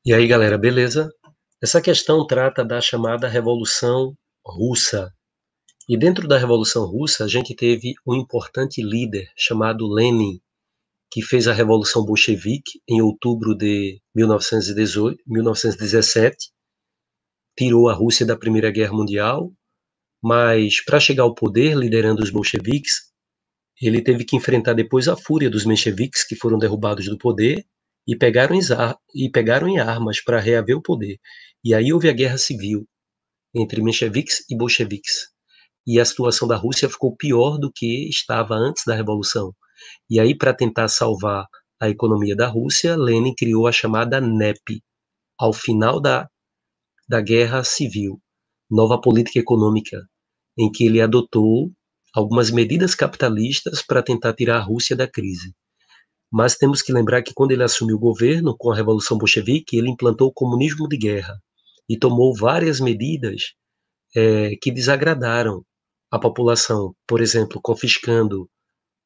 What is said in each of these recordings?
E aí, galera, beleza? Essa questão trata da chamada Revolução Russa. E dentro da Revolução Russa, a gente teve um importante líder chamado Lenin, que fez a Revolução Bolchevique em outubro de 1918, 1917, tirou a Rússia da Primeira Guerra Mundial, mas para chegar ao poder, liderando os bolcheviques, ele teve que enfrentar depois a fúria dos mencheviques, que foram derrubados do poder, e pegaram em armas para reaver o poder. E aí houve a guerra civil entre mencheviques e bolcheviques. E a situação da Rússia ficou pior do que estava antes da Revolução. E aí, para tentar salvar a economia da Rússia, Lenin criou a chamada NEP, ao final da Guerra Civil, nova política econômica, em que ele adotou algumas medidas capitalistas para tentar tirar a Rússia da crise. Mas temos que lembrar que quando ele assumiu o governo, com a Revolução Bolchevique, ele implantou o comunismo de guerra e tomou várias medidas que desagradaram a população, por exemplo, confiscando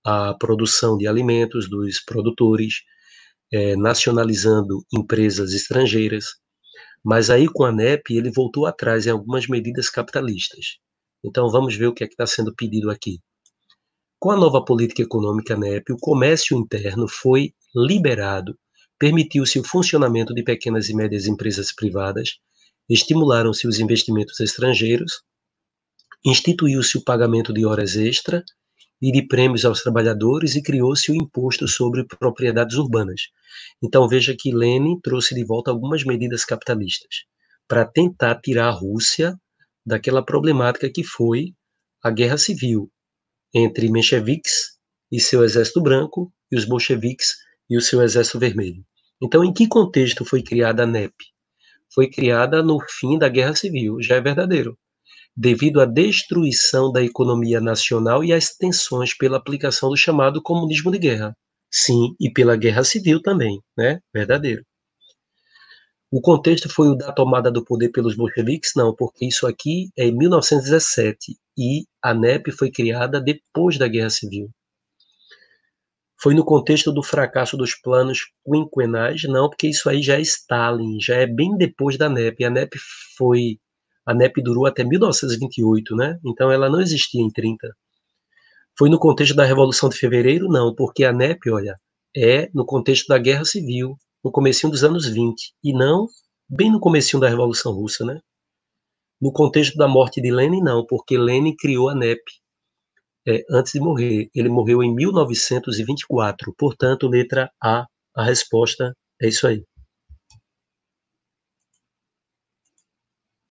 a produção de alimentos dos produtores, nacionalizando empresas estrangeiras. Mas aí com a NEP ele voltou atrás em algumas medidas capitalistas. Então vamos ver o que é que está sendo pedido aqui. Com a nova política econômica NEP, o comércio interno foi liberado, permitiu-se o funcionamento de pequenas e médias empresas privadas, estimularam-se os investimentos estrangeiros, instituiu-se o pagamento de horas extra e de prêmios aos trabalhadores e criou-se o imposto sobre propriedades urbanas. Então veja que Lenin trouxe de volta algumas medidas capitalistas para tentar tirar a Rússia daquela problemática que foi a guerra civil entre mencheviques e seu exército branco e os bolcheviques e o seu exército vermelho. Então, em que contexto foi criada a NEP? Foi criada no fim da Guerra Civil, já é verdadeiro, devido à destruição da economia nacional e às tensões pela aplicação do chamado comunismo de guerra. Sim, e pela guerra civil também, né? Verdadeiro. O contexto foi o da tomada do poder pelos bolcheviques? Não, porque isso aqui é em 1917 e a NEP foi criada depois da Guerra Civil. Foi no contexto do fracasso dos planos quinquenais? Não, porque isso aí já é Stalin, já é bem depois da NEP. A NEP durou até 1928, né? Então ela não existia em 30. Foi no contexto da Revolução de Fevereiro? Não, porque a NEP, olha, é no contexto da Guerra Civil, no comecinho dos anos 20, e não bem no comecinho da Revolução Russa, né? No contexto da morte de Lenin, não, porque Lenin criou a NEP antes de morrer. Ele morreu em 1924, portanto, letra A, a resposta é isso aí.